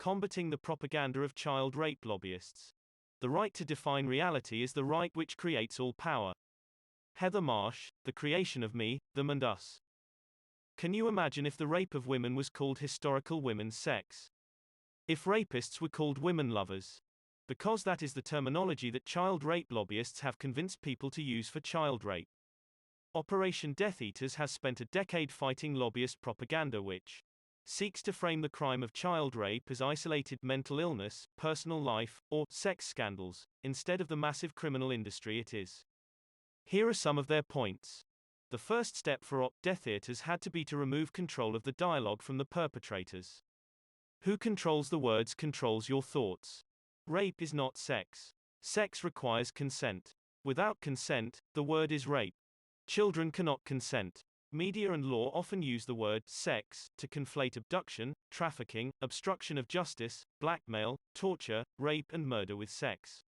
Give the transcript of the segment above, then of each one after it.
Combating the propaganda of child rape lobbyists. The right to define reality is the right which creates all power. Heather Marsh, The Creation of Me, Them and Us. Can you imagine if the rape of women was called historical women's sex? If rapists were called women lovers? Because that is the terminology that child rape lobbyists have convinced people to use for child rape. Operation Death Eaters has spent a decade fighting lobbyist propaganda which seeks to frame the crime of child rape as isolated mental illness, personal life, or sex scandals, instead of the massive criminal industry it is. Here are some of their points. The first step for Death Eaters had to be to remove control of the dialogue from the perpetrators. Who controls the words controls your thoughts. Rape is not sex. Sex requires consent. Without consent, the word is rape. Children cannot consent. Media and law often use the word sex to conflate abduction, trafficking, obstruction of justice, blackmail, torture, rape and murder with sex.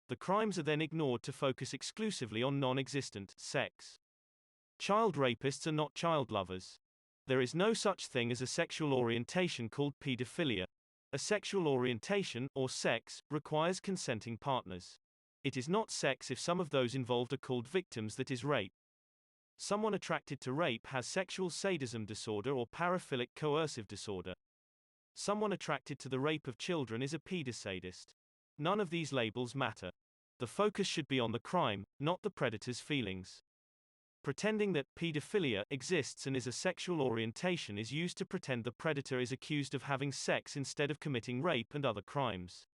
The crimes are then ignored to focus exclusively on non-existent sex. Child rapists are not child lovers. There is no such thing as a sexual orientation called paedophilia. A sexual orientation, or sex, requires consenting partners. It is not sex if some of those involved are called victims, that is rape. Someone attracted to rape has sexual sadism disorder or paraphilic coercive disorder. Someone attracted to the rape of children is a pedosadist. None of these labels matter. The focus should be on the crime, not the predator's feelings. Pretending that pedophilia exists and is a sexual orientation is used to pretend the predator is accused of having sex instead of committing rape and other crimes.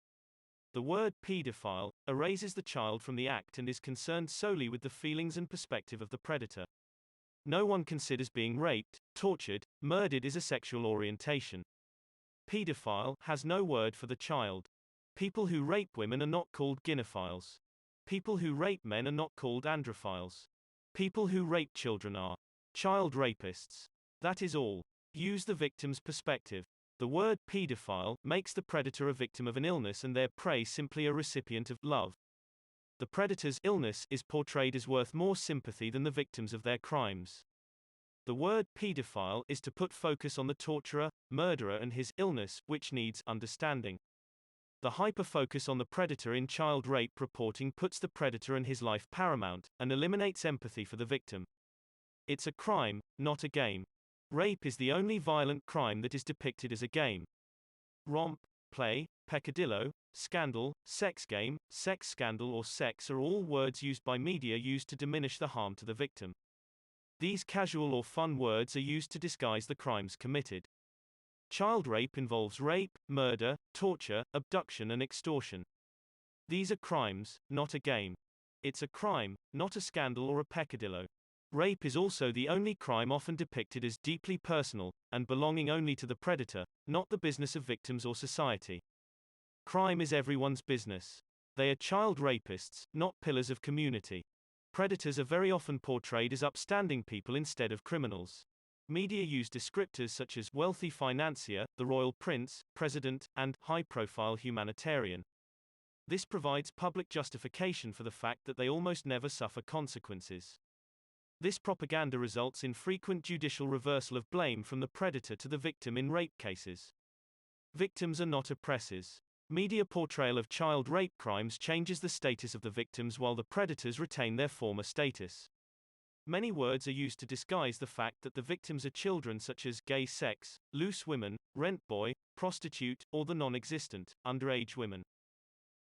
The word pedophile erases the child from the act and is concerned solely with the feelings and perspective of the predator. No one considers being raped, tortured, murdered is a sexual orientation. Pedophile has no word for the child. People who rape women are not called gynephiles. People who rape men are not called androphiles. People who rape children are child rapists. That is all. Use the victim's perspective. The word pedophile makes the predator a victim of an illness and their prey simply a recipient of love. The predator's illness is portrayed as worth more sympathy than the victims of their crimes. The word pedophile is to put focus on the torturer, murderer and his illness, which needs understanding. The hyper-focus on the predator in child rape reporting puts the predator and his life paramount, and eliminates empathy for the victim. It's a crime, not a game. Rape is the only violent crime that is depicted as a game. Romp, play, peccadillo, scandal, sex game, sex scandal or sex are all words used by media used to diminish the harm to the victim. These casual or fun words are used to disguise the crimes committed. Child rape involves rape, murder, torture, abduction and extortion. These are crimes, not a game. It's a crime, not a scandal or a peccadillo. Rape is also the only crime often depicted as deeply personal, and belonging only to the predator, not the business of victims or society. Crime is everyone's business. They are child rapists, not pillars of community. Predators are very often portrayed as upstanding people instead of criminals. Media use descriptors such as wealthy financier, the royal prince, president, and high-profile humanitarian. This provides public justification for the fact that they almost never suffer consequences. This propaganda results in frequent judicial reversal of blame from the predator to the victim in rape cases. Victims are not oppressors. Media portrayal of child rape crimes changes the status of the victims while the predators retain their former status. Many words are used to disguise the fact that the victims are children such as gay sex, loose women, rent boy, prostitute, or the non-existent, underage women.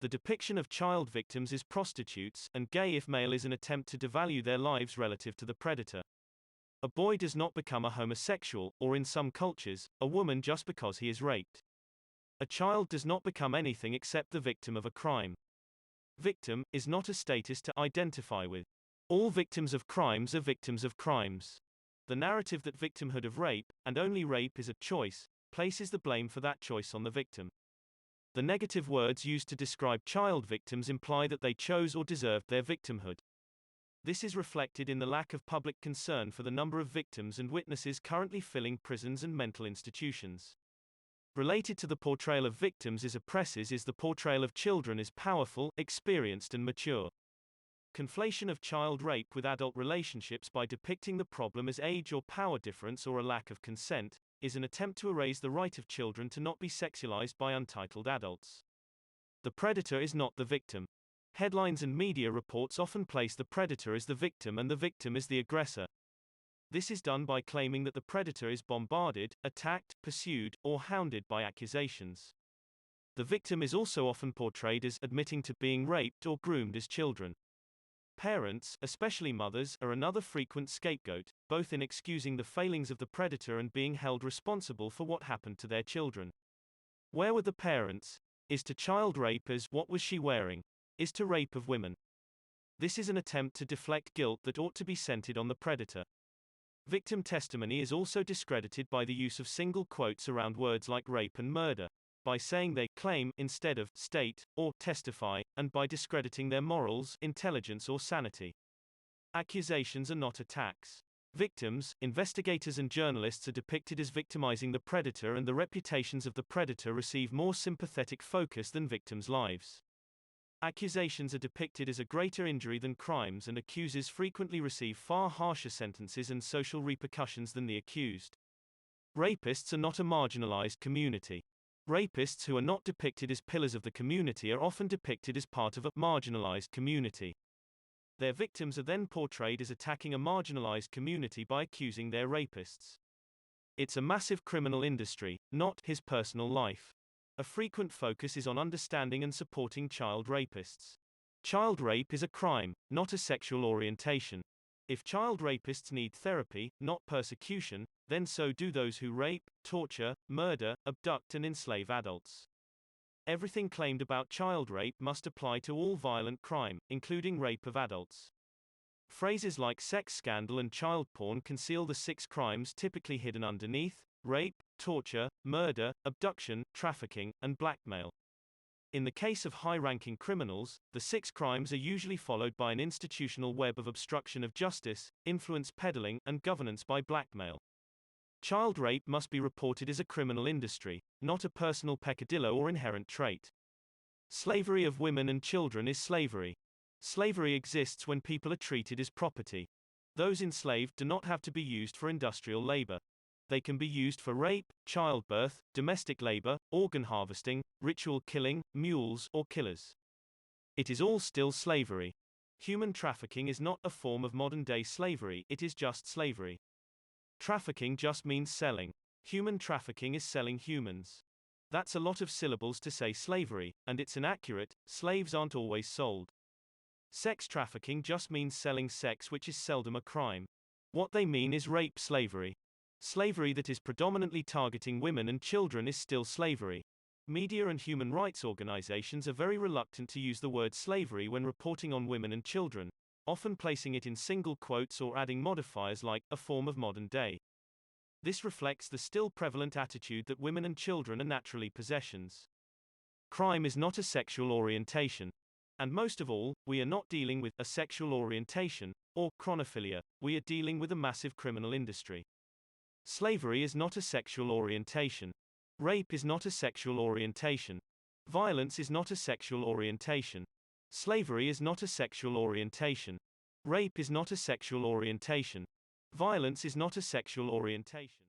The depiction of child victims is prostitutes, and gay if male is an attempt to devalue their lives relative to the predator. A boy does not become a homosexual, or in some cultures, a woman just because he is raped. A child does not become anything except the victim of a crime. Victim is not a status to identify with. All victims of crimes are victims of crimes. The narrative that victimhood of rape, and only rape is a choice, places the blame for that choice on the victim. The negative words used to describe child victims imply that they chose or deserved their victimhood. This is reflected in the lack of public concern for the number of victims and witnesses currently filling prisons and mental institutions. Related to the portrayal of victims as oppressors is the portrayal of children as powerful, experienced and mature. Conflation of child rape with adult relationships by depicting the problem as age or power difference or a lack of consent is an attempt to erase the right of children to not be sexualized by untitled adults. The predator is not the victim. Headlines and media reports often place the predator as the victim and the victim as the aggressor. This is done by claiming that the predator is bombarded, attacked, pursued, or hounded by accusations. The victim is also often portrayed as admitting to being raped or groomed as children. Parents, especially mothers, are another frequent scapegoat, both in excusing the failings of the predator and being held responsible for what happened to their children. Where were the parents? Is to child rape as what was she wearing? Is to rape of women. This is an attempt to deflect guilt that ought to be centered on the predator. Victim testimony is also discredited by the use of single quotes around words like rape and murder, by saying they claim instead of state or testify, and by discrediting their morals, intelligence or sanity. Accusations are not attacks. Victims, investigators and journalists are depicted as victimizing the predator, and the reputations of the predator receive more sympathetic focus than victims' lives. Accusations are depicted as a greater injury than crimes, and accusers frequently receive far harsher sentences and social repercussions than the accused. Rapists are not a marginalized community. Rapists who are not depicted as pillars of the community are often depicted as part of a marginalized community. Their victims are then portrayed as attacking a marginalized community by accusing their rapists. It's a massive criminal industry, not his personal life. A frequent focus is on understanding and supporting child rapists. Child rape is a crime, not a sexual orientation. If child rapists need therapy, not persecution, then so do those who rape, torture, murder, abduct and enslave adults. Everything claimed about child rape must apply to all violent crime, including rape of adults. Phrases like sex scandal and child porn conceal the 6 crimes typically hidden underneath: rape, torture, murder, abduction, trafficking, and blackmail. In the case of high-ranking criminals, the 6 crimes are usually followed by an institutional web of obstruction of justice, influence peddling, and governance by blackmail. Child rape must be reported as a criminal industry, not a personal peccadillo or inherent trait. Slavery of women and children is slavery. Slavery exists when people are treated as property. Those enslaved do not have to be used for industrial labor. They can be used for rape, childbirth, domestic labor, organ harvesting, ritual killing, mules, or killers. It is all still slavery. Human trafficking is not a form of modern-day slavery, it is just slavery. Trafficking just means selling. Human trafficking is selling humans. That's a lot of syllables to say slavery, and it's inaccurate. Slaves aren't always sold. Sex trafficking just means selling sex, which is seldom a crime. What they mean is rape slavery. Slavery that is predominantly targeting women and children is still slavery. Media and human rights organizations are very reluctant to use the word slavery when reporting on women and children, often placing it in single quotes or adding modifiers like a form of modern day. This reflects the still prevalent attitude that women and children are naturally possessions. Crime is not a sexual orientation. And most of all, we are not dealing with a sexual orientation or chronophilia, we are dealing with a massive criminal industry. Slavery is not a sexual orientation. Rape is not a sexual orientation. Violence is not a sexual orientation. Slavery is not a sexual orientation. Rape is not a sexual orientation. Violence is not a sexual orientation.